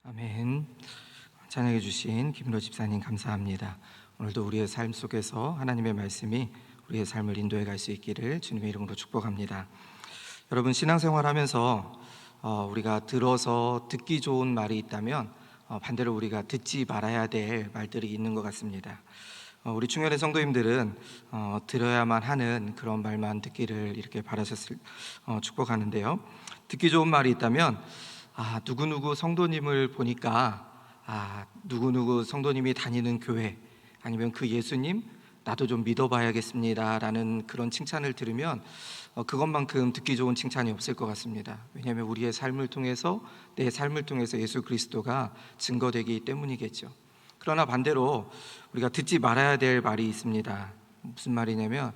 아멘. 찬양해 주신 김은호 집사님 감사합니다. 오늘도 우리의 삶 속에서 하나님의 말씀이 우리의 삶을 인도해 갈 수 있기를 주님의 이름으로 축복합니다. 여러분, 신앙생활하면서 우리가 들어서 듣기 좋은 말이 있다면 반대로 우리가 듣지 말아야 될 말들이 있는 것 같습니다. 우리 충혈의 성도님들은 들어야만 하는 그런 말만 듣기를 이렇게 바라셨을 축복하는데요. 듣기 좋은 말이 있다면 누구누구 성도님을 보니까 누구누구 성도님이 다니는 교회 아니면 그 예수님 나도 좀 믿어봐야겠습니다 라는 그런 칭찬을 들으면 그것만큼 듣기 좋은 칭찬이 없을 것 같습니다. 왜냐하면 우리의 삶을 통해서 내 삶을 통해서 예수 그리스도가 증거되기 때문이겠죠. 그러나 반대로 우리가 듣지 말아야 될 말이 있습니다. 무슨 말이냐면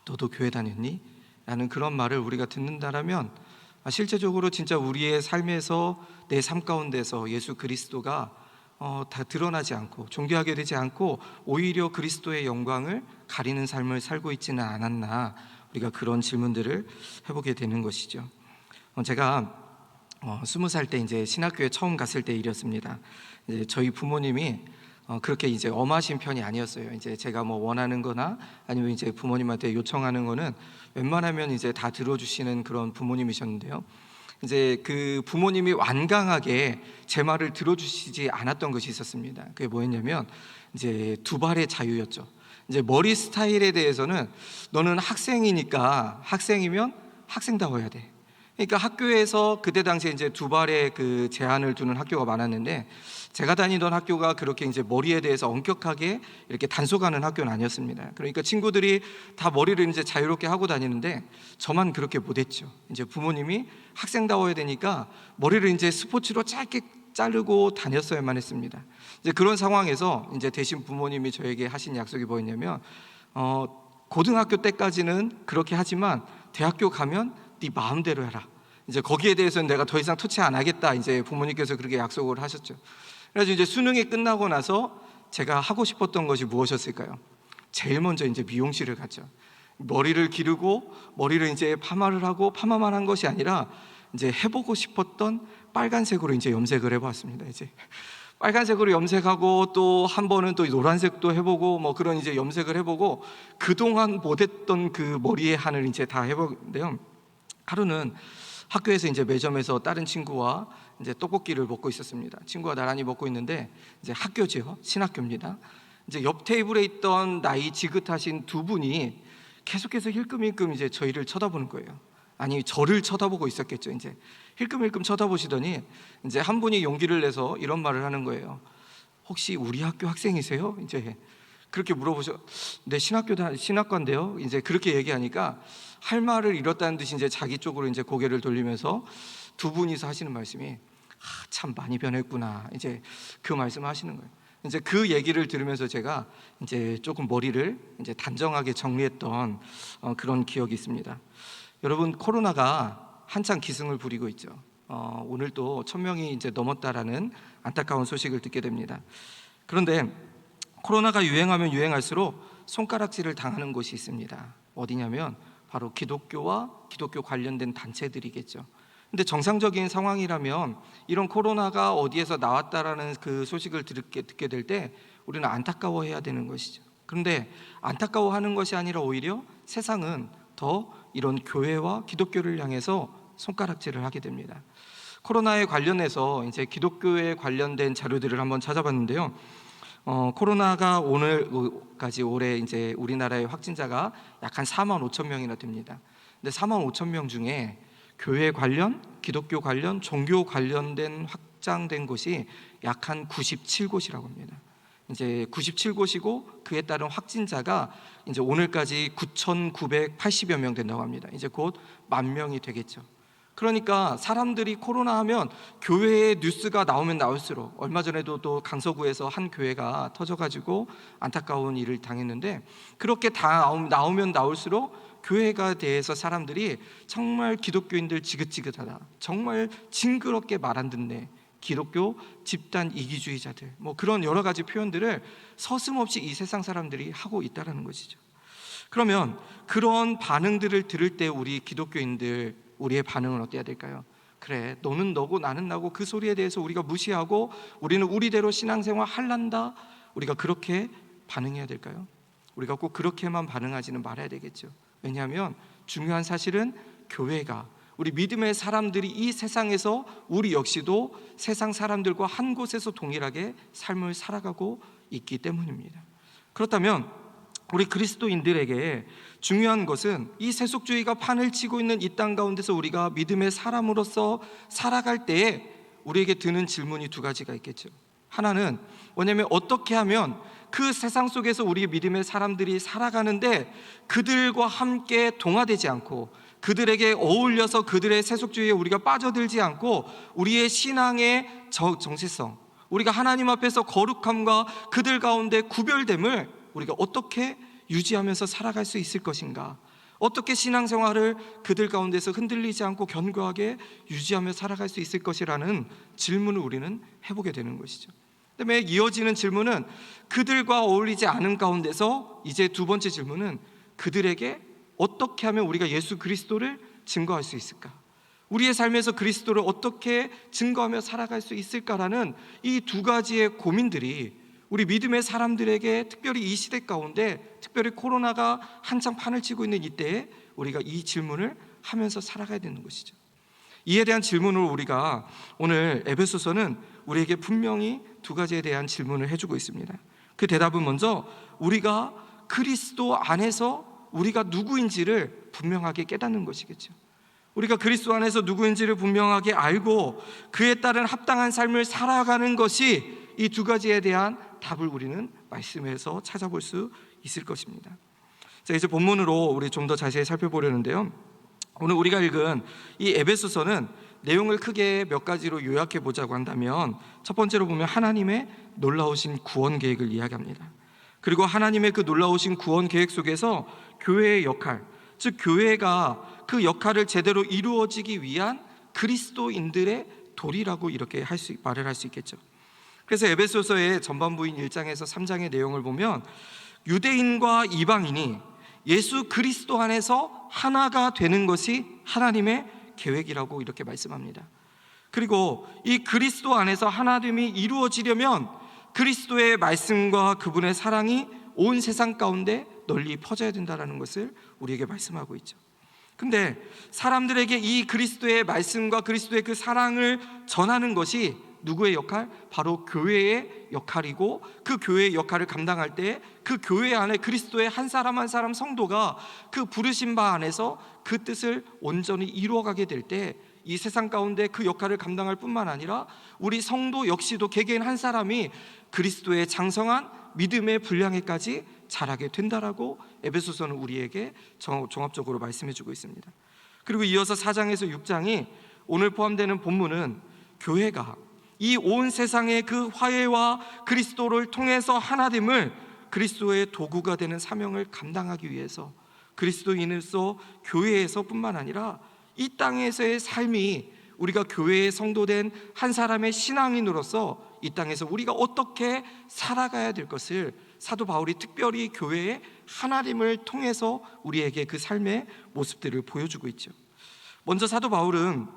너도 교회 다녔니? 라는 그런 말을 우리가 듣는다라면 실제적으로 진짜 우리의 삶에서 내 삶 가운데서 예수 그리스도가 다 드러나지 않고 존귀하게 되지 않고 오히려 그리스도의 영광을 가리는 삶을 살고 있지는 않았나, 우리가 그런 질문들을 해보게 되는 것이죠. 제가 20살 때 이제 신학교에 처음 갔을 때 일이었습니다. 이제 저희 부모님이 그렇게 이제 엄하신 편이 아니었어요. 이제 제가 뭐 원하는 거나 아니면 이제 부모님한테 요청하는 거는 웬만하면 이제 다 들어주시는 그런 부모님이셨는데요. 이제 그 부모님이 완강하게 제 말을 들어주시지 않았던 것이 있었습니다. 그게 뭐였냐면 이제 두 발의 자유였죠. 이제 머리 스타일에 대해서는 너는 학생이니까 학생이면 학생다워야 돼. 그러니까 학교에서 그때 당시에 이제 두 발의 그 제한을 두는 학교가 많았는데 제가 다니던 학교가 그렇게 이제 머리에 대해서 엄격하게 이렇게 단속하는 학교는 아니었습니다. 그러니까 친구들이 다 머리를 이제 자유롭게 하고 다니는데 저만 그렇게 못했죠. 이제 부모님이 학생다워야 되니까 머리를 이제 스포츠로 짧게 자르고 다녔어야만 했습니다. 이제 그런 상황에서 이제 대신 부모님이 저에게 하신 약속이 뭐였냐면 고등학교 때까지는 그렇게 하지만 대학교 가면 네 마음대로 해라. 이제 거기에 대해서는 내가 더 이상 터치 안 하겠다. 이제 부모님께서 그렇게 약속을 하셨죠. 그래서 이제 수능이 끝나고 나서 제가 하고 싶었던 것이 무엇이었을까요? 제일 먼저 이제 미용실을 갔죠. 머리를 기르고 머리를 이제 파마를 하고 파마만 한 것이 아니라 이제 해보고 싶었던 빨간색으로 이제 염색을 해봤습니다. 이제 빨간색으로 염색하고 또 한 번은 또 노란색도 해보고 뭐 그런 이제 염색을 해보고 그동안 못했던 그 머리의 한을 이제 다 해보는데요. 하루는 학교에서 이제 매점에서 다른 친구와 이제 떡볶이를 먹고 있었습니다. 친구가 나란히 먹고 있는데 이제 학교죠, 신학교입니다. 이제 옆 테이블에 있던 나이 지긋하신 두 분이 계속해서 힐끔힐끔 이제 저희를 쳐다보는 거예요. 아니, 저를 쳐다보고 있었겠죠. 이제 힐끔힐끔 쳐다보시더니 이제 한 분이 용기를 내서 이런 말을 하는 거예요. 혹시 우리 학교 학생이세요? 이제 그렇게 물어보셔. 네, 신학과인데요. 이제 그렇게 얘기하니까 할 말을 잃었다는 듯이 이제 자기 쪽으로 이제 고개를 돌리면서 두 분이서 하시는 말씀이 참 많이 변했구나. 이제 그 말씀을 하시는 거예요. 이제 그 얘기를 들으면서 제가 이제 조금 머리를 이제 단정하게 정리했던 그런 기억이 있습니다. 여러분, 코로나가 한창 기승을 부리고 있죠. 오늘 또 1000명이 이제 넘었다라는 안타까운 소식을 듣게 됩니다. 그런데 코로나가 유행하면 유행할수록 손가락질을 당하는 곳이 있습니다. 어디냐면 바로 기독교와 기독교 관련된 단체들이겠죠. 근데 정상적인 상황이라면 이런 코로나가 어디에서 나왔다라는 그 소식을 듣게 될 때 우리는 안타까워해야 되는 것이죠. 그런데 안타까워하는 것이 아니라 오히려 세상은 더 이런 교회와 기독교를 향해서 손가락질을 하게 됩니다. 코로나에 관련해서 이제 기독교에 관련된 자료들을 한번 찾아봤는데요. 코로나가 오늘까지 올해 이제 우리나라의 확진자가 약 한 4만 5천 명이나 됩니다. 근데 4만 5천 명 중에 교회 관련, 기독교 관련, 종교 관련된 확장된 곳이 약 한 97곳이라고 합니다. 이제 97곳이고 그에 따른 확진자가 이제 오늘까지 9,980여 명 된다고 합니다. 이제 곧 10,000명이 되겠죠. 그러니까 사람들이 코로나 하면 교회의 뉴스가 나오면 나올수록, 얼마 전에도 또 강서구에서 한 교회가 터져가지고 안타까운 일을 당했는데, 그렇게 다 나오면 나올수록 교회가 대해서 사람들이 정말 기독교인들 지긋지긋하다, 정말 징그럽게 말 안 듣네, 기독교 집단 이기주의자들, 뭐 그런 여러 가지 표현들을 서슴없이 이 세상 사람들이 하고 있다는 것이죠. 그러면 그런 반응들을 들을 때 우리 기독교인들, 우리의 반응은 어때야 될까요? 그래, 너는 너고 나는 나고 그 소리에 대해서 우리가 무시하고 우리는 우리대로 신앙생활 할란다, 우리가 그렇게 반응해야 될까요? 우리가 꼭 그렇게만 반응하지는 말아야 되겠죠. 왜냐하면 중요한 사실은 교회가, 우리 믿음의 사람들이 이 세상에서 우리 역시도 세상 사람들과 한 곳에서 동일하게 삶을 살아가고 있기 때문입니다. 그렇다면 우리 그리스도인들에게 중요한 것은 이 세속주의가 판을 치고 있는 이 땅 가운데서 우리가 믿음의 사람으로서 살아갈 때에 우리에게 드는 질문이 두 가지가 있겠죠. 하나는 뭐냐면, 어떻게 하면 그 세상 속에서 우리 믿음의 사람들이 살아가는데 그들과 함께 동화되지 않고 그들에게 어울려서 그들의 세속주의에 우리가 빠져들지 않고 우리의 신앙의 정체성, 우리가 하나님 앞에서 거룩함과 그들 가운데 구별됨을 우리가 어떻게 유지하면서 살아갈 수 있을 것인가, 어떻게 신앙생활을 그들 가운데서 흔들리지 않고 견고하게 유지하며 살아갈 수 있을 것이라는 질문을 우리는 해보게 되는 것이죠. 그다음에 이어지는 질문은 그들과 어울리지 않은 가운데서 이제 두 번째 질문은 그들에게 어떻게 하면 우리가 예수 그리스도를 증거할 수 있을까, 우리의 삶에서 그리스도를 어떻게 증거하며 살아갈 수 있을까라는 이 두 가지의 고민들이 우리 믿음의 사람들에게, 특별히 이 시대 가운데, 특별히 코로나가 한창 판을 치고 있는 이때에 우리가 이 질문을 하면서 살아가야 되는 것이죠. 이에 대한 질문을 우리가 오늘 에베소서는 우리에게 분명히 두 가지에 대한 질문을 해주고 있습니다. 그 대답은 먼저 우리가 그리스도 안에서 우리가 누구인지를 분명하게 깨닫는 것이겠죠. 우리가 그리스도 안에서 누구인지를 분명하게 알고 그에 따른 합당한 삶을 살아가는 것이 이 두 가지에 대한 답을 우리는 말씀에서 찾아볼 수 있을 것입니다. 자, 이제 본문으로 우리 좀 더 자세히 살펴보려는데요, 오늘 우리가 읽은 이 에베소서는 내용을 크게 몇 가지로 요약해 보자고 한다면, 첫 번째로 보면 하나님의 놀라우신 구원 계획을 이야기합니다. 그리고 하나님의 그 놀라우신 구원 계획 속에서 교회의 역할, 즉 교회가 그 역할을 제대로 이루어지기 위한 그리스도인들의 도리라고 이렇게 말을 할 수 있겠죠. 그래서 에베소서의 전반부인 1장에서 3장의 내용을 보면 유대인과 이방인이 예수 그리스도 안에서 하나가 되는 것이 하나님의 계획이라고 이렇게 말씀합니다. 그리고 이 그리스도 안에서 하나됨이 이루어지려면 그리스도의 말씀과 그분의 사랑이 온 세상 가운데 널리 퍼져야 된다는 것을 우리에게 말씀하고 있죠. 근데 사람들에게 이 그리스도의 말씀과 그리스도의 그 사랑을 전하는 것이 누구의 역할? 바로 교회의 역할이고, 그 교회의 역할을 감당할 때 그 교회 안에 그리스도의 한 사람 한 사람 성도가 그 부르신 바 안에서 그 뜻을 온전히 이루어가게 될 때 이 세상 가운데 그 역할을 감당할 뿐만 아니라 우리 성도 역시도 개개인 한 사람이 그리스도의 장성한 믿음의 분량에까지 자라게 된다라고 에베소서는 우리에게 종합적으로 말씀해주고 있습니다. 그리고 이어서 4장에서 6장이 오늘 포함되는 본문은 교회가 이 온 세상의 그 화해와 그리스도를 통해서 하나됨을 그리스도의 도구가 되는 사명을 감당하기 위해서 그리스도인으로서 교회에서 뿐만 아니라 이 땅에서의 삶이 우리가 교회의 성도된 한 사람의 신앙인으로서 이 땅에서 우리가 어떻게 살아가야 될 것을 사도 바울이 특별히 교회의 하나됨을 통해서 우리에게 그 삶의 모습들을 보여주고 있죠. 먼저 사도 바울은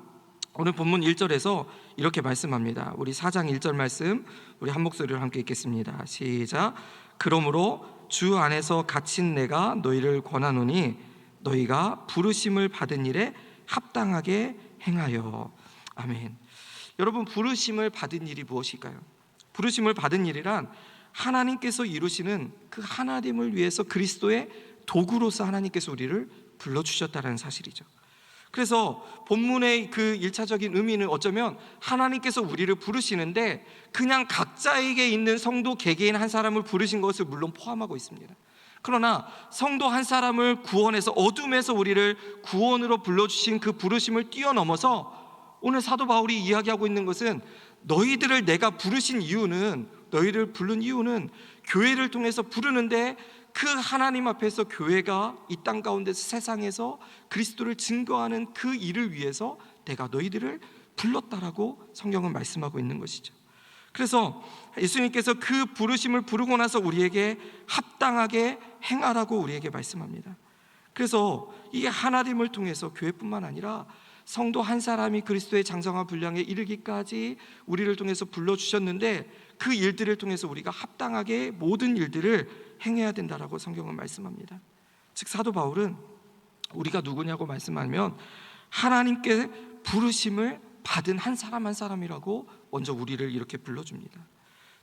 오늘 본문 1절에서 이렇게 말씀합니다. 우리 4장 1절 말씀 우리 한 목소리로 함께 읽겠습니다. 시작. 그러므로 주 안에서 갇힌 내가 너희를 권하노니 너희가 부르심을 받은 일에 합당하게 행하여. 아멘. 여러분, 부르심을 받은 일이 무엇일까요? 부르심을 받은 일이란 하나님께서 이루시는 그 하나됨을 위해서 그리스도의 도구로서 하나님께서 우리를 불러주셨다는 사실이죠. 그래서 본문의 그 1차적인 의미는 어쩌면 하나님께서 우리를 부르시는데 그냥 각자에게 있는 성도 개개인 한 사람을 부르신 것을 물론 포함하고 있습니다. 그러나 성도 한 사람을 구원해서 어둠에서 우리를 구원으로 불러주신 그 부르심을 뛰어넘어서 오늘 사도 바울이 이야기하고 있는 것은 너희들을 내가 부르신 이유는, 너희를 부른 이유는 교회를 통해서 부르는데 그 하나님 앞에서 교회가 이 땅 가운데서 세상에서 그리스도를 증거하는 그 일을 위해서 내가 너희들을 불렀다라고 성경은 말씀하고 있는 것이죠. 그래서 예수님께서 그 부르심을 부르고 나서 우리에게 합당하게 행하라고 우리에게 말씀합니다. 그래서 이 하나됨을 통해서 교회뿐만 아니라 성도 한 사람이 그리스도의 장성한 분량에 이르기까지 우리를 통해서 불러주셨는데, 그 일들을 통해서 우리가 합당하게 모든 일들을 행해야 된다라고 성경은 말씀합니다. 즉 사도 바울은 우리가 누구냐고 말씀하면 하나님께 부르심을 받은 한 사람 한 사람이라고 먼저 우리를 이렇게 불러줍니다.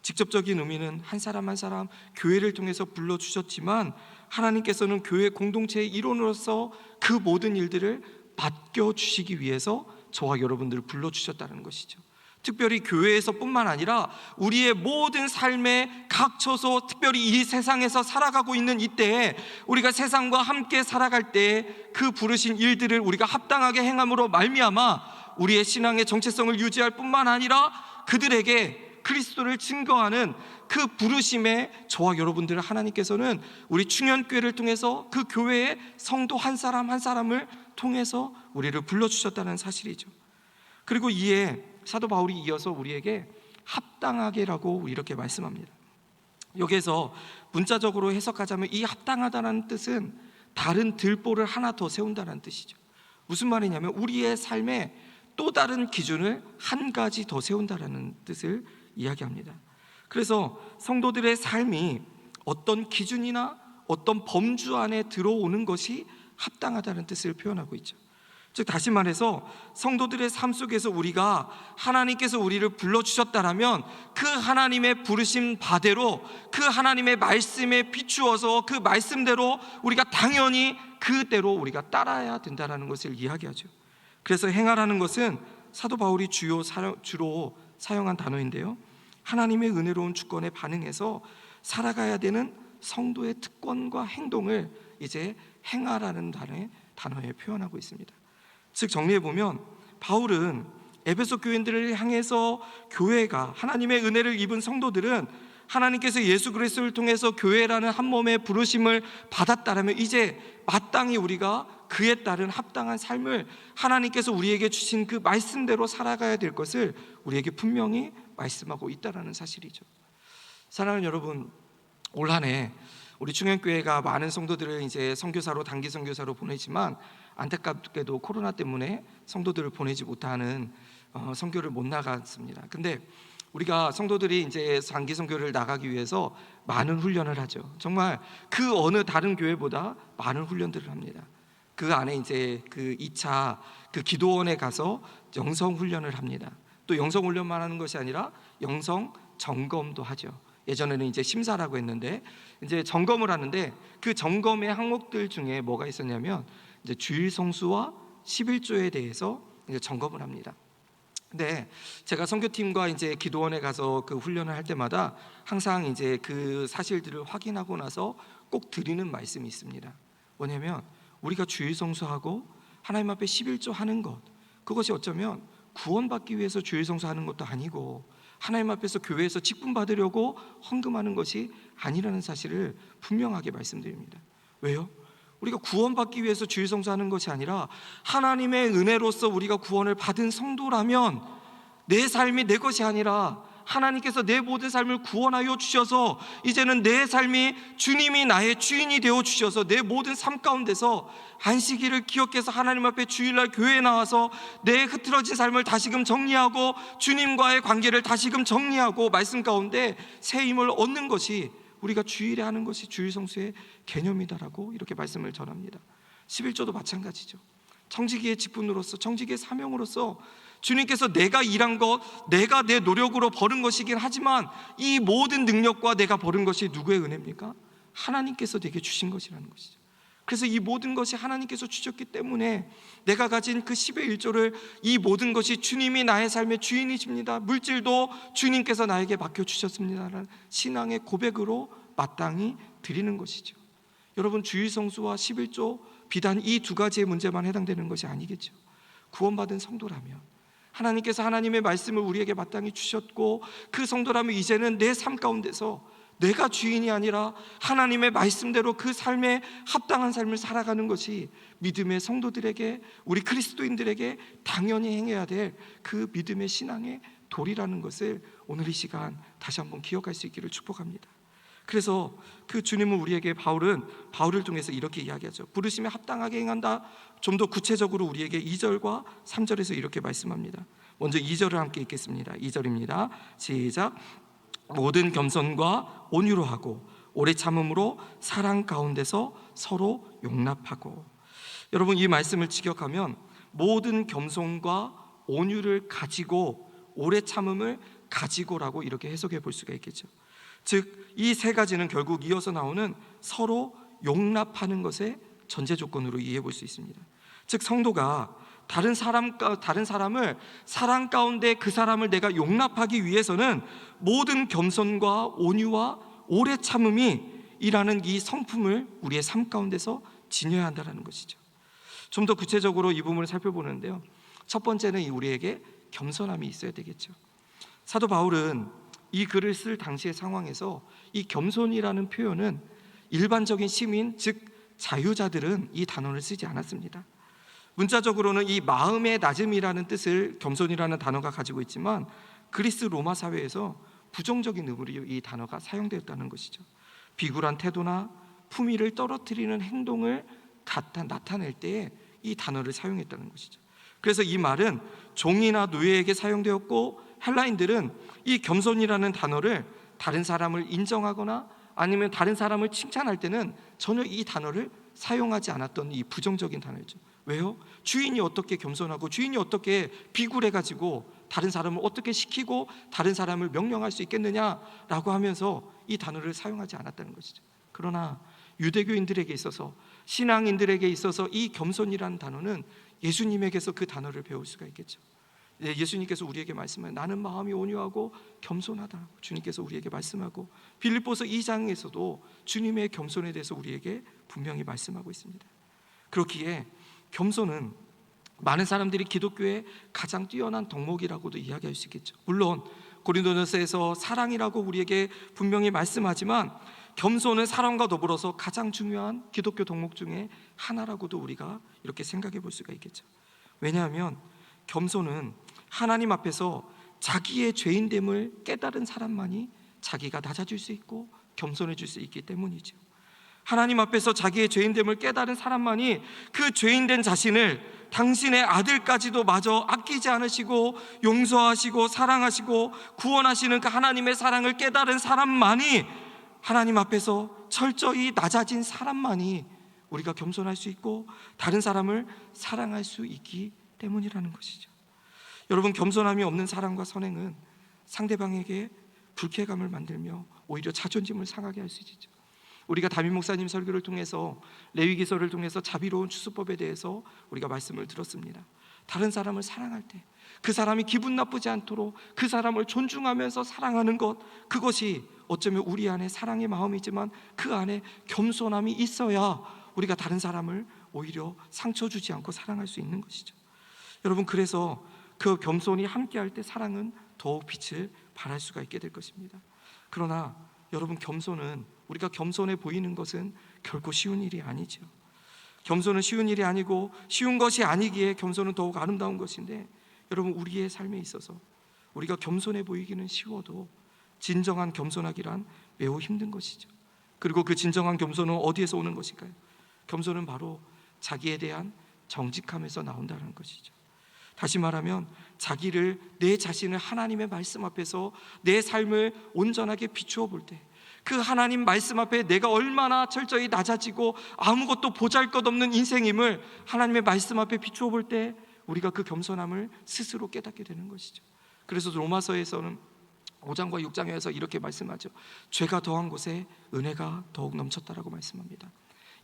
직접적인 의미는 한 사람 한 사람 교회를 통해서 불러주셨지만, 하나님께서는 교회 공동체의 일원으로서 그 모든 일들을 맡겨주시기 위해서 저와 여러분들을 불러주셨다는 것이죠. 특별히 교회에서 뿐만 아니라 우리의 모든 삶에 각처서, 특별히 이 세상에서 살아가고 있는 이때에 우리가 세상과 함께 살아갈 때 그 부르신 일들을 우리가 합당하게 행함으로 말미암아 우리의 신앙의 정체성을 유지할 뿐만 아니라 그들에게 그리스도를 증거하는 그 부르심에 저와 여러분들을 하나님께서는 우리 충현교회를 통해서 그 교회의 성도 한 사람 한 사람을 통해서 우리를 불러주셨다는 사실이죠. 그리고 이에 사도 바울이 이어서 우리에게 합당하게라고 이렇게 말씀합니다. 여기에서 문자적으로 해석하자면 이 합당하다는 뜻은 다른 들보를 하나 더 세운다는 뜻이죠. 무슨 말이냐면 우리의 삶에 또 다른 기준을 한 가지 더 세운다는 뜻을 이야기합니다. 그래서 성도들의 삶이 어떤 기준이나 어떤 범주 안에 들어오는 것이 합당하다는 뜻을 표현하고 있죠. 즉 다시 말해서 성도들의 삶 속에서 우리가 하나님께서 우리를 불러주셨다라면 그 하나님의 부르심 바대로, 그 하나님의 말씀에 비추어서 그 말씀대로 우리가 당연히 그대로 우리가 따라야 된다는 것을 이야기하죠. 그래서 행하라는 것은 사도 바울이 주로 사용한 단어인데요, 하나님의 은혜로운 주권에 반응해서 살아가야 되는 성도의 특권과 행동을 이제 행하라는 단어에 표현하고 있습니다. 즉 정리해보면 바울은 에베소 교인들을 향해서 교회가, 하나님의 은혜를 입은 성도들은 하나님께서 예수 그리스도를 통해서 교회라는 한 몸의 부르심을 받았다라면 이제 마땅히 우리가 그에 따른 합당한 삶을 하나님께서 우리에게 주신 그 말씀대로 살아가야 될 것을 우리에게 분명히 말씀하고 있다는 사실이죠. 사랑하는 여러분, 올 한 해 우리 충현교회가 많은 성도들을 이제 선교사로, 단기 선교사로 보내지만 안타깝게도 코로나 때문에 성도들을 보내지 못하는 선교를 못 나갔습니다. 근데 우리가 성도들이 이제 단기 선교를 나가기 위해서 많은 훈련을 하죠. 정말 그 어느 다른 교회보다 많은 훈련들을 합니다. 그 안에 이제 그 2차 그 기도원에 가서 영성 훈련을 합니다. 또 영성 훈련만 하는 것이 아니라 영성 점검도 하죠. 예전에는 이제 심사라고 했는데 이제 점검을 하는데, 그 점검의 항목들 중에 뭐가 있었냐면 이제 주일 성수와 11조에 대해서 이제 점검을 합니다. 근데 제가 선교팀과 이제 기도원에 가서 그 훈련을 할 때마다 항상 이제 그 사실들을 확인하고 나서 꼭 드리는 말씀이 있습니다. 뭐냐면 우리가 주일 성수하고 하나님 앞에 11조 하는 것, 그것이 어쩌면 구원받기 위해서 주일 성수하는 것도 아니고 하나님 앞에서 교회에서 직분 받으려고 헌금하는 것이 아니라는 사실을 분명하게 말씀드립니다. 왜요? 우리가 구원받기 위해서 주일 성수하는 것이 아니라 하나님의 은혜로서 우리가 구원을 받은 성도라면 내 삶이 내 것이 아니라 하나님께서 내 모든 삶을 구원하여 주셔서 이제는 내 삶이 주님이 나의 주인이 되어 주셔서 내 모든 삶 가운데서 안식일을 기억해서 하나님 앞에 주일날 교회에 나와서 내 흐트러진 삶을 다시금 정리하고 주님과의 관계를 다시금 정리하고 말씀 가운데 새 힘을 얻는 것이 우리가 주일에 하는 것이 주일 성수의 개념이다라고 이렇게 말씀을 전합니다. 11조도 마찬가지죠. 청지기의 직분으로서, 청지기의 사명으로서 주님께서 내가 일한 것, 내가 내 노력으로 버는 것이긴 하지만 이 모든 능력과 내가 버는 것이 누구의 은혜입니까? 하나님께서 내게 주신 것이라는 것이죠. 그래서 이 모든 것이 하나님께서 주셨기 때문에 내가 가진 그 10의 1조를, 이 모든 것이 주님이 나의 삶의 주인이십니다, 물질도 주님께서 나에게 맡겨주셨습니다라는 신앙의 고백으로 마땅히 드리는 것이죠. 여러분, 주일 성수와 11조 비단 이 두 가지의 문제만 해당되는 것이 아니겠죠. 구원받은 성도라면, 하나님께서 하나님의 말씀을 우리에게 마땅히 주셨고 그 성도라면 이제는 내 삶 가운데서 내가 주인이 아니라 하나님의 말씀대로 그 삶에 합당한 삶을 살아가는 것이 믿음의 성도들에게, 우리 그리스도인들에게 당연히 행해야 될 그 믿음의 신앙의 도리라는 것을 오늘 이 시간 다시 한번 기억할 수 있기를 축복합니다. 그래서 그 주님은 우리에게 바울을 통해서 이렇게 이야기하죠. 부르심에 합당하게 행한다. 좀 더 구체적으로 우리에게 2절과 3절에서 이렇게 말씀합니다. 먼저 2절을 함께 읽겠습니다. 2절입니다. 시작. 모든 겸손과 온유로 하고 오래 참음으로 사랑 가운데서 서로 용납하고. 여러분, 이 말씀을 직역하면 모든 겸손과 온유를 가지고 오래 참음을 가지고라고 이렇게 해석해 볼 수가 있겠죠. 즉 이 세 가지는 결국 이어서 나오는 서로 용납하는 것의 전제 조건으로 이해해 볼 수 있습니다. 즉 성도가 다른 사람을 사랑 가운데 그 사람을 내가 용납하기 위해서는 모든 겸손과 온유와 오래 참음이 이라는 이 성품을 우리의 삶 가운데서 지녀야 한다는 것이죠. 좀 더 구체적으로 이 부분을 살펴보는데요, 첫 번째는 우리에게 겸손함이 있어야 되겠죠. 사도 바울은 이 글을 쓸 당시의 상황에서 이 겸손이라는 표현은 일반적인 시민, 즉 자유자들은 이 단어를 쓰지 않았습니다. 문자적으로는 이 마음의 낮음이라는 뜻을 겸손이라는 단어가 가지고 있지만 그리스 로마 사회에서 부정적인 의미로 이 단어가 사용되었다는 것이죠. 비굴한 태도나 품위를 떨어뜨리는 행동을 나타낼 때에 이 단어를 사용했다는 것이죠. 그래서 이 말은 종이나 노예에게 사용되었고, 헬라인들은 이 겸손이라는 단어를 다른 사람을 인정하거나 아니면 다른 사람을 칭찬할 때는 전혀 이 단어를 사용하지 않았던 이 부정적인 단어였죠. 왜요? 주인이 어떻게 겸손하고 주인이 어떻게 비굴해가지고 다른 사람을 어떻게 시키고 다른 사람을 명령할 수 있겠느냐라고 하면서 이 단어를 사용하지 않았다는 것이죠. 그러나 유대교인들에게 있어서, 신앙인들에게 있어서 이 겸손이라는 단어는 예수님에게서 그 단어를 배울 수가 있겠죠. 예수님께서 우리에게 말씀하여 나는 마음이 온유하고 겸손하다, 주님께서 우리에게 말씀하고, 빌립보서 2장에서도 주님의 겸손에 대해서 우리에게 분명히 말씀하고 있습니다. 그렇기에 겸손은 많은 사람들이 기독교의 가장 뛰어난 덕목이라고도 이야기할 수 있겠죠. 물론 고린도전서에서 사랑이라고 우리에게 분명히 말씀하지만 겸손은 사랑과 더불어서 가장 중요한 기독교 덕목 중에 하나라고도 우리가 이렇게 생각해 볼 수가 있겠죠. 왜냐하면 겸손은 하나님 앞에서 자기의 죄인됨을 깨달은 사람만이 자기가 낮아질 수 있고 겸손해질 수 있기 때문이죠. 하나님 앞에서 자기의 죄인됨을 깨달은 사람만이 그 죄인된 자신을 당신의 아들까지도 마저 아끼지 않으시고 용서하시고 사랑하시고 구원하시는 그 하나님의 사랑을 깨달은 사람만이, 하나님 앞에서 철저히 낮아진 사람만이 우리가 겸손할 수 있고 다른 사람을 사랑할 수 있기 때문이라는 것이죠. 여러분, 겸손함이 없는 사랑과 선행은 상대방에게 불쾌감을 만들며 오히려 자존심을 상하게 할 수 있죠. 우리가 담임 목사님 설교를 통해서, 레위기서를 통해서 자비로운 추수법에 대해서 우리가 말씀을 들었습니다. 다른 사람을 사랑할 때 그 사람이 기분 나쁘지 않도록 그 사람을 존중하면서 사랑하는 것, 그것이 어쩌면 우리 안에 사랑의 마음이지만 그 안에 겸손함이 있어야 우리가 다른 사람을 오히려 상처 주지 않고 사랑할 수 있는 것이죠. 여러분, 그래서 그 겸손이 함께할 때 사랑은 더욱 빛을 발할 수가 있게 될 것입니다. 그러나 여러분, 우리가 겸손해 보이는 것은 결코 쉬운 일이 아니죠. 겸손은 쉬운 일이 아니고 쉬운 것이 아니기에 겸손은 더욱 아름다운 것인데, 여러분, 우리의 삶에 있어서 우리가 겸손해 보이기는 쉬워도 진정한 겸손하기란 매우 힘든 것이죠. 그리고 그 진정한 겸손은 어디에서 오는 것일까요? 겸손은 바로 자기에 대한 정직함에서 나온다는 것이죠. 다시 말하면 내 자신을 하나님의 말씀 앞에서 내 삶을 온전하게 비추어 볼 때, 그 하나님 말씀 앞에 내가 얼마나 철저히 낮아지고 아무것도 보잘것없는 인생임을 하나님의 말씀 앞에 비추어 볼 때 우리가 그 겸손함을 스스로 깨닫게 되는 것이죠. 그래서 로마서에서는 5장과 6장에서 이렇게 말씀하죠. 죄가 더한 곳에 은혜가 더욱 넘쳤다라고 말씀합니다.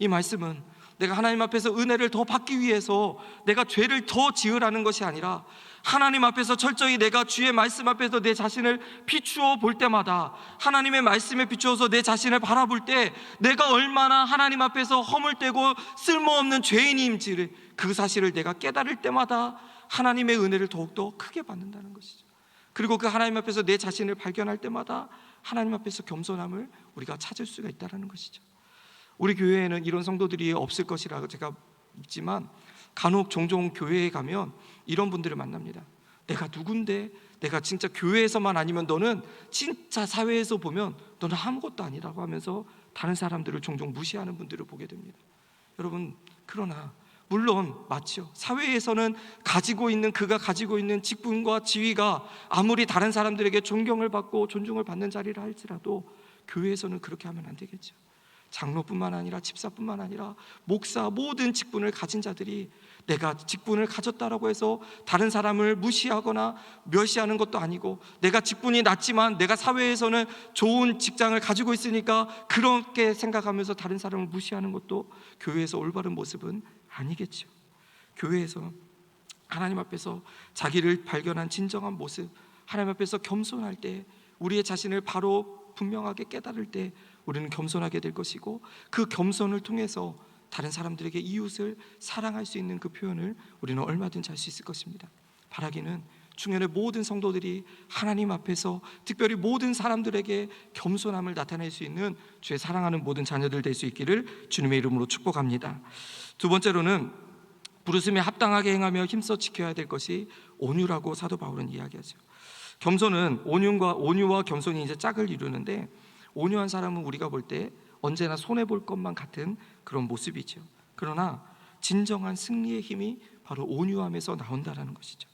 이 말씀은 내가 하나님 앞에서 은혜를 더 받기 위해서 내가 죄를 더 지으라는 것이 아니라, 하나님 앞에서 철저히 내가 주의 말씀 앞에서 내 자신을 비추어 볼 때마다, 하나님의 말씀에 비추어서 내 자신을 바라볼 때 내가 얼마나 하나님 앞에서 허물되고 쓸모없는 죄인인지를, 그 사실을 내가 깨달을 때마다 하나님의 은혜를 더욱더 크게 받는다는 것이죠. 그리고 그 하나님 앞에서 내 자신을 발견할 때마다 하나님 앞에서 겸손함을 우리가 찾을 수가 있다는 것이죠. 우리 교회에는 이런 성도들이 없을 것이라고 제가 믿지만, 간혹 종종 교회에 가면 이런 분들을 만납니다. 내가 누군데, 내가 진짜 교회에서만 아니면 너는 진짜 사회에서 보면 너는 아무것도 아니라고 하면서 다른 사람들을 종종 무시하는 분들을 보게 됩니다. 여러분, 그러나 물론 맞죠. 사회에서는 그가 가지고 있는 직분과 지위가 아무리 다른 사람들에게 존경을 받고 존중을 받는 자리라 할지라도 교회에서는 그렇게 하면 안 되겠죠. 장로뿐만 아니라 집사뿐만 아니라 목사, 모든 직분을 가진 자들이 내가 직분을 가졌다라고 해서 다른 사람을 무시하거나 멸시하는 것도 아니고, 내가 직분이 낮지만 내가 사회에서는 좋은 직장을 가지고 있으니까 그렇게 생각하면서 다른 사람을 무시하는 것도 교회에서 올바른 모습은 아니겠죠. 교회에서 하나님 앞에서 자기를 발견한 진정한 모습, 하나님 앞에서 겸손할 때, 우리의 자신을 바로 분명하게 깨달을 때 우리는 겸손하게 될 것이고, 그 겸손을 통해서 다른 사람들에게 이웃을 사랑할 수 있는 그 표현을 우리는 얼마든지 할 수 있을 것입니다. 바라기는 중년의 모든 성도들이 하나님 앞에서 특별히 모든 사람들에게 겸손함을 나타낼 수 있는 주의 사랑하는 모든 자녀들 될 수 있기를 주님의 이름으로 축복합니다. 두 번째로는 부르심에 합당하게 행하며 힘써 지켜야 될 것이 온유라고 사도 바울은 이야기하죠. 겸손은 온유와 겸손이 이제 짝을 이루는데, 온유한 사람은 우리가 볼 때 언제나 손해 볼 것만 같은 그런 모습이죠. 그러나 진정한 승리의 힘이 바로 온유함에서 나온다라는 것이죠.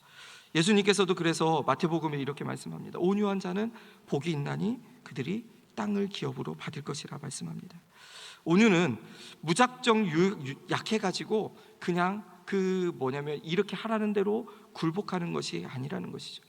예수님께서도 그래서 마태복음에 이렇게 말씀합니다. 온유한 자는 복이 있나니 그들이 땅을 기업으로 받을 것이라 말씀합니다. 온유는 무작정 약해가지고 그냥 이렇게 하라는 대로 굴복하는 것이 아니라는 것이죠.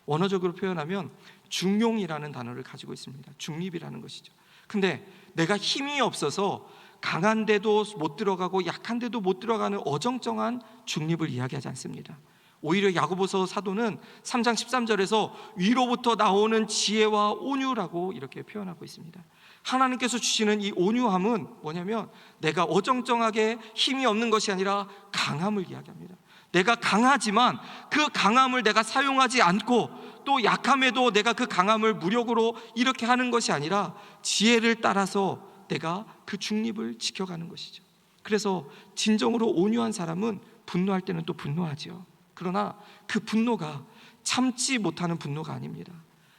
원어적으로 표현하면 중용이라는 단어를 가지고 있습니다. 중립이라는 것이죠. 근데 내가 힘이 없어서 강한데도 못 들어가고 약한데도 못 들어가는 어정쩡한 중립을 이야기하지 않습니다. 오히려 야고보서 사도는 3장 13절에서 위로부터 나오는 지혜와 온유라고 이렇게 표현하고 있습니다. 하나님께서 주시는 이 온유함은 뭐냐면, 내가 어정쩡하게 힘이 없는 것이 아니라 강함을 이야기합니다. 내가 강하지만 그 강함을 내가 사용하지 않고, 또 약함에도 내가 그 강함을 무력으로 이렇게 하는 것이 아니라 지혜를 따라서 내가 그 중립을 지켜가는 것이죠. 그래서 진정으로 온유한 사람은 분노할 때는 또 분노하죠. 그러나 그 분노가 참지 못하는 분노가 아닙니다.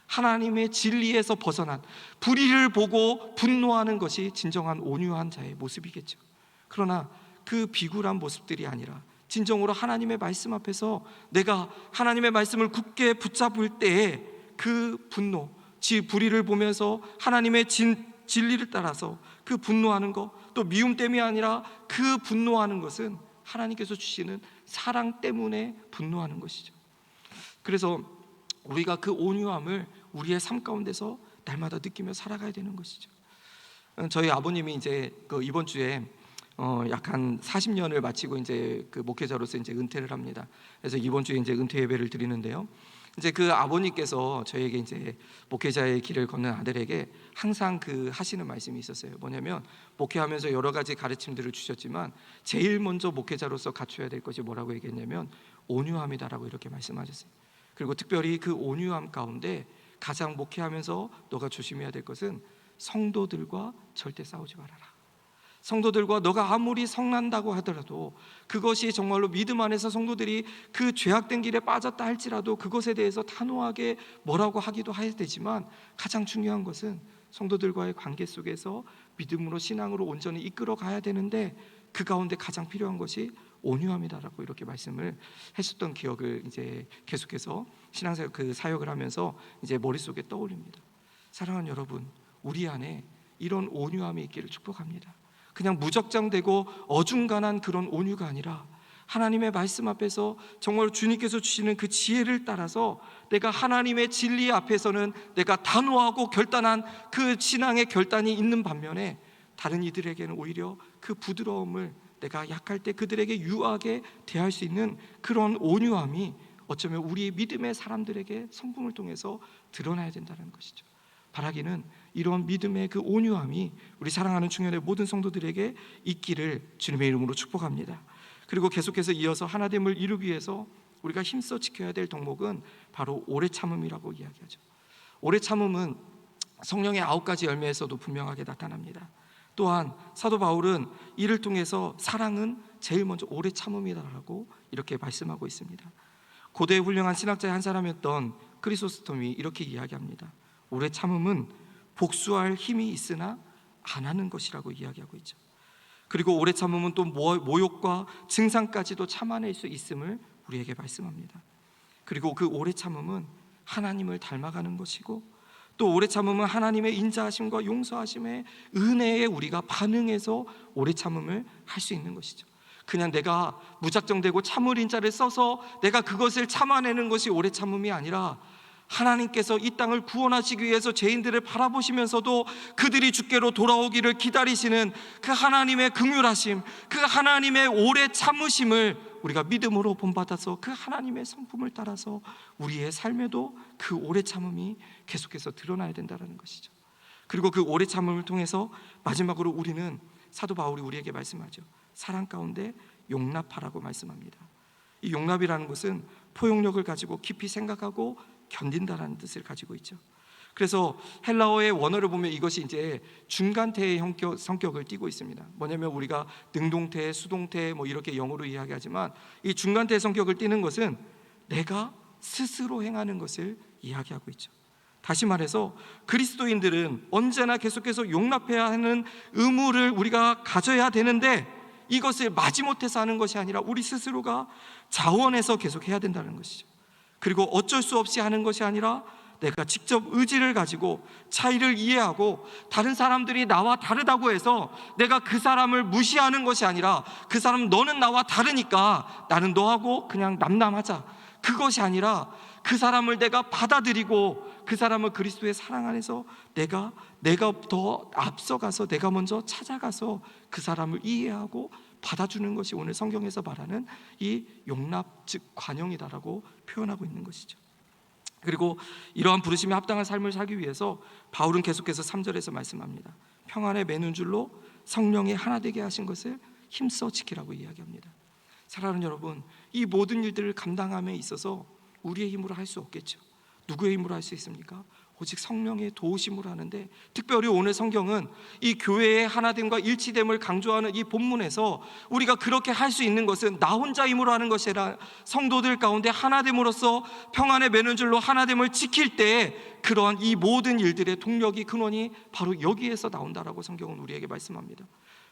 하나님의 진리에서 벗어난, 불의를 보고 분노하는 것이 진정한 온유한 자의 모습이겠죠. 그러나 그 비굴한 모습들이 아니라 진정으로 하나님의 말씀 앞에서 내가 하나님의 말씀을 굳게 붙잡을 때에 그 분노, 불의를 보면서 하나님의 진리를 따라서 그 분노하는 것, 또 미움 때문이 아니라 그 분노하는 것은 하나님께서 주시는 사랑 때문에 분노하는 것이죠. 그래서 우리가 그 온유함을 우리의 삶 가운데서 날마다 느끼며 살아가야 되는 것이죠. 저희 아버님이 이제 이번 주에 약 한 40년을 마치고 이제 그 목회자로서 이제 은퇴를 합니다. 그래서 이번 주에 이제 은퇴 예배를 드리는데요. 이제 그 아버님께서 저에게 이제 목회자의 길을 걷는 아들에게 항상 하시는 말씀이 있었어요. 뭐냐면, 목회하면서 여러 가지 가르침들을 주셨지만 제일 먼저 목회자로서 갖춰야 될 것이 뭐라고 얘기했냐면 온유함이다라고 이렇게 말씀하셨어요. 그리고 특별히 그 온유함 가운데 가장 목회하면서 너가 조심해야 될 것은 성도들과 절대 싸우지 말아라. 성도들과 너가 아무리 성난다고 하더라도, 그것이 정말로 믿음 안에서 성도들이 그 죄악된 길에 빠졌다 할지라도 그것에 대해서 단호하게 뭐라고 하기도 해야 되지만, 가장 중요한 것은 성도들과의 관계 속에서 믿음으로 신앙으로 온전히 이끌어 가야 되는데, 그 가운데 가장 필요한 것이 온유함이다라고 이렇게 말씀을 했었던 기억을 이제 계속해서 신앙사역 사역을 하면서 이제 머릿속에 떠올립니다. 사랑하는 여러분, 우리 안에 이런 온유함이 있기를 축복합니다. 그냥 무적장되고 어중간한 그런 온유가 아니라 하나님의 말씀 앞에서 정말 주님께서 주시는 그 지혜를 따라서 내가 하나님의 진리 앞에서는 내가 단호하고 결단한 그 신앙의 결단이 있는 반면에, 다른 이들에게는 오히려 그 부드러움을 내가 약할 때 그들에게 유하게 대할 수 있는 그런 온유함이 어쩌면 우리 믿음의 사람들에게 성품을 통해서 드러나야 된다는 것이죠. 바라기는 이런 믿음의 그 온유함이 우리 사랑하는 중년의 모든 성도들에게 있기를 주님의 이름으로 축복합니다. 그리고 계속해서 이어서 하나됨을 이루기 위해서 우리가 힘써 지켜야 될 덕목은 바로 오래 참음이라고 이야기하죠. 오래 참음은 성령의 9가지 열매에서도 분명하게 나타납니다. 또한 사도 바울은 이를 통해서 사랑은 제일 먼저 오래 참음이라고 이렇게 말씀하고 있습니다. 고대의 훌륭한 신학자의 한 사람이었던 크리소스톰이 이렇게 이야기합니다. 오래 참음은 복수할 힘이 있으나 안 하는 것이라고 이야기하고 있죠. 그리고 오래 참음은 또 모욕과 증상까지도 참아낼 수 있음을 우리에게 말씀합니다. 그리고 그 오래 참음은 하나님을 닮아가는 것이고, 또 오래 참음은 하나님의 인자하심과 용서하심의 은혜에 우리가 반응해서 오래 참음을 할 수 있는 것이죠. 그냥 내가 무작정되고 참을 인자를 써서 내가 그것을 참아내는 것이 오래 참음이 아니라, 하나님께서 이 땅을 구원하시기 위해서 죄인들을 바라보시면서도 그들이 주께로 돌아오기를 기다리시는 그 하나님의 긍휼하심, 그 하나님의 오래 참으심을 우리가 믿음으로 본받아서 그 하나님의 성품을 따라서 우리의 삶에도 그 오래 참음이 계속해서 드러나야 된다는 것이죠. 그리고 그 오래 참음을 통해서 마지막으로 우리는, 사도 바울이 우리에게 말씀하죠. 사랑 가운데 용납하라고 말씀합니다. 이 용납이라는 것은 포용력을 가지고 깊이 생각하고 견딘다라는 뜻을 가지고 있죠. 그래서 헬라어의 원어를 보면 이것이 이제 중간태의 성격을 띠고 있습니다. 뭐냐면 우리가 능동태, 수동태 뭐 이렇게 영어로 이야기하지만, 이 중간태의 성격을 띠는 것은 내가 스스로 행하는 것을 이야기하고 있죠. 다시 말해서 그리스도인들은 언제나 계속해서 용납해야 하는 의무를 우리가 가져야 되는데, 이것을 마지못해서 하는 것이 아니라 우리 스스로가 자원해서 계속 해야 된다는 것이죠. 그리고 어쩔 수 없이 하는 것이 아니라 내가 직접 의지를 가지고 차이를 이해하고, 다른 사람들이 나와 다르다고 해서 내가 그 사람을 무시하는 것이 아니라, 그 사람 너는 나와 다르니까 나는 너하고 그냥 남남하자, 그것이 아니라 그 사람을 내가 받아들이고 그 사람을 그리스도의 사랑 안에서 내가 더 앞서가서 내가 먼저 찾아가서 그 사람을 이해하고 받아주는 것이 오늘 성경에서 말하는 이 용납, 즉 관용이다라고 표현하고 있는 것이죠. 그리고 이러한 부르심에 합당한 삶을 살기 위해서 바울은 계속해서 3절에서 말씀합니다. 평안에 매는 줄로 성령이 하나 되게 하신 것을 힘써 지키라고 이야기합니다. 사랑하는 여러분, 이 모든 일들을 감당함에 있어서 우리의 힘으로 할 수 없겠죠. 누구의 힘으로 할 수 있습니까? 오직 성령의 도우심으로 하는데, 특별히 오늘 성경은 이 교회의 하나됨과 일치됨을 강조하는 이 본문에서 우리가 그렇게 할 수 있는 것은 나 혼자 힘으로 하는 것이 아니라 성도들 가운데 하나됨으로써 평안에 매는 줄로 하나됨을 지킬 때 그러한 이 모든 일들의 동력이, 근원이 바로 여기에서 나온다라고 성경은 우리에게 말씀합니다.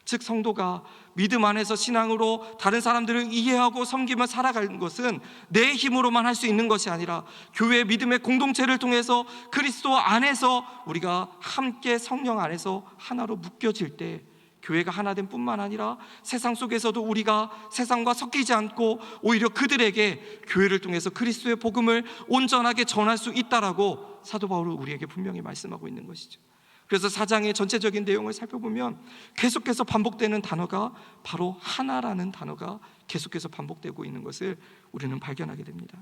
즉 성도가 믿음 안에서 신앙으로 다른 사람들을 이해하고 섬기며 살아가는 것은 내 힘으로만 할 수 있는 것이 아니라 교회의 믿음의 공동체를 통해서 그리스도 안에서 우리가 함께 성령 안에서 하나로 묶여질 때 교회가 하나됨 뿐만 아니라 세상 속에서도 우리가 세상과 섞이지 않고 오히려 그들에게 교회를 통해서 그리스도의 복음을 온전하게 전할 수 있다라고 사도 바울은 우리에게 분명히 말씀하고 있는 것이죠. 그래서 4장의 전체적인 내용을 살펴보면 계속해서 반복되는 단어가 바로 하나라는 단어가 계속해서 반복되고 있는 것을 우리는 발견하게 됩니다.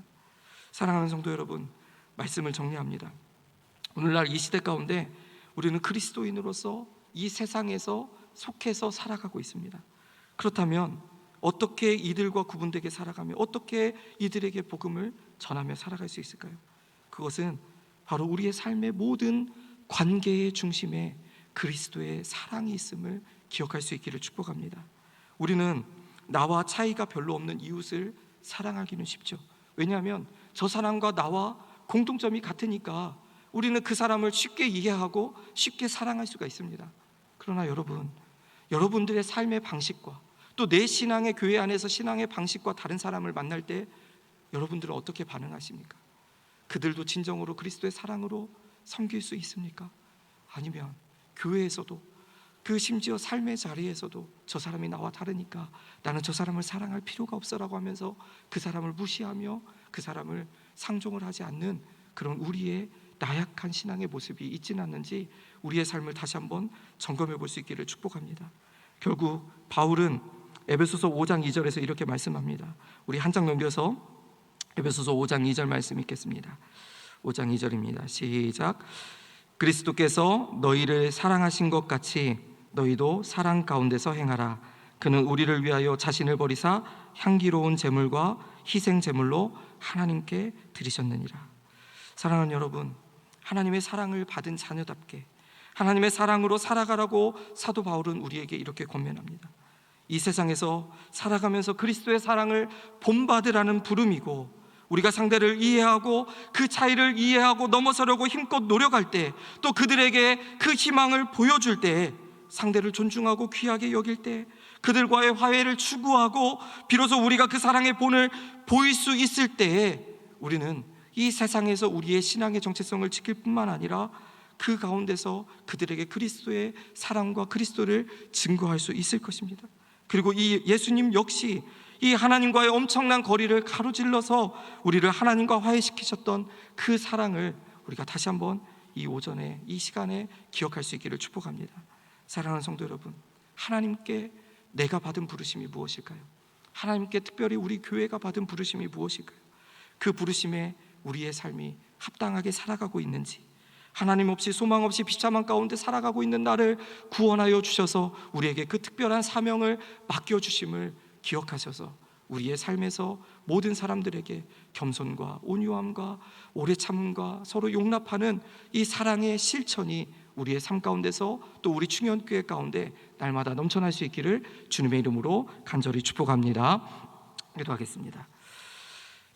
사랑하는 성도 여러분, 말씀을 정리합니다. 오늘날 이 시대 가운데 우리는 그리스도인으로서 이 세상에서 속해서 살아가고 있습니다. 그렇다면 어떻게 이들과 구분되게 살아가며 어떻게 이들에게 복음을 전하며 살아갈 수 있을까요? 그것은 바로 우리의 삶의 모든 관계의 중심에 그리스도의 사랑이 있음을 기억할 수 있기를 축복합니다. 우리는 나와 차이가 별로 없는 이웃을 사랑하기는 쉽죠. 왜냐하면 저 사람과 나와 공통점이 같으니까 우리는 그 사람을 쉽게 이해하고 쉽게 사랑할 수가 있습니다. 그러나 여러분들의 삶의 방식과 또 내 신앙의 교회 안에서 신앙의 방식과 다른 사람을 만날 때 여러분들은 어떻게 반응하십니까? 그들도 진정으로 그리스도의 사랑으로 섬길 수 있습니까? 아니면 교회에서도 그 심지어 삶의 자리에서도 저 사람이 나와 다르니까 나는 저 사람을 사랑할 필요가 없어라고 하면서 그 사람을 무시하며 그 사람을 상종을 하지 않는 그런 우리의 나약한 신앙의 모습이 있지는 않는지 우리의 삶을 다시 한번 점검해 볼 수 있기를 축복합니다. 결국 바울은 에베소서 5장 2절에서 이렇게 말씀합니다. 우리 한 장 넘겨서 에베소서 5장 2절 말씀 읽겠습니다. 5장 2절입니다. 시작. 그리스도께서 너희를 사랑하신 것 같이 너희도 사랑 가운데서 행하라. 그는 우리를 위하여 자신을 버리사 향기로운 제물과 희생 제물로 하나님께 드리셨느니라. 사랑하는 여러분, 하나님의 사랑을 받은 자녀답게 하나님의 사랑으로 살아가라고 사도 바울은 우리에게 이렇게 권면합니다. 이 세상에서 살아가면서 그리스도의 사랑을 본받으라는 부름이고 우리가 상대를 이해하고 그 차이를 이해하고 넘어서려고 힘껏 노력할 때, 또 그들에게 그 희망을 보여줄 때, 상대를 존중하고 귀하게 여길 때, 그들과의 화해를 추구하고 비로소 우리가 그 사랑의 본을 보일 수 있을 때에 우리는 이 세상에서 우리의 신앙의 정체성을 지킬 뿐만 아니라 그 가운데서 그들에게 그리스도의 사랑과 그리스도를 증거할 수 있을 것입니다. 그리고 이 예수님 역시 이 하나님과의 엄청난 거리를 가로질러서 우리를 하나님과 화해시키셨던 그 사랑을 우리가 다시 한번 이 오전에, 이 시간에 기억할 수 있기를 축복합니다. 사랑하는 성도 여러분, 하나님께 내가 받은 부르심이 무엇일까요? 하나님께 특별히 우리 교회가 받은 부르심이 무엇일까요? 그 부르심에 우리의 삶이 합당하게 살아가고 있는지, 하나님 없이 소망 없이 비참한 가운데 살아가고 있는 나를 구원하여 주셔서 우리에게 그 특별한 사명을 맡겨주심을 기억하셔서 우리의 삶에서 모든 사람들에게 겸손과 온유함과 오래 참음과 서로 용납하는 이 사랑의 실천이 우리의 삶 가운데서 또 우리 충현교회 가운데 날마다 넘쳐날 수 있기를 주님의 이름으로 간절히 축복합니다. 기도하겠습니다.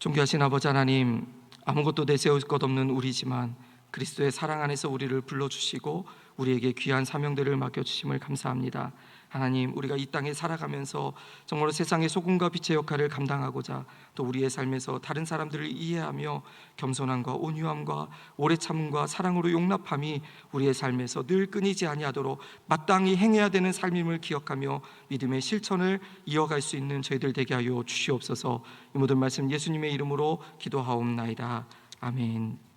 존귀하신 아버지 하나님, 아무것도 내세울 것 없는 우리지만 그리스도의 사랑 안에서 우리를 불러주시고 우리에게 귀한 사명들을 맡겨주심을 감사합니다. 하나님, 우리가 이 땅에 살아가면서 정말로 세상의 소금과 빛의 역할을 감당하고자 또 우리의 삶에서 다른 사람들을 이해하며 겸손함과 온유함과 오래 참음과 사랑으로 용납함이 우리의 삶에서 늘 끊이지 아니하도록 마땅히 행해야 되는 삶임을 기억하며 믿음의 실천을 이어갈 수 있는 저희들 되게 하여 주시옵소서. 이 모든 말씀 예수님의 이름으로 기도하옵나이다. 아멘.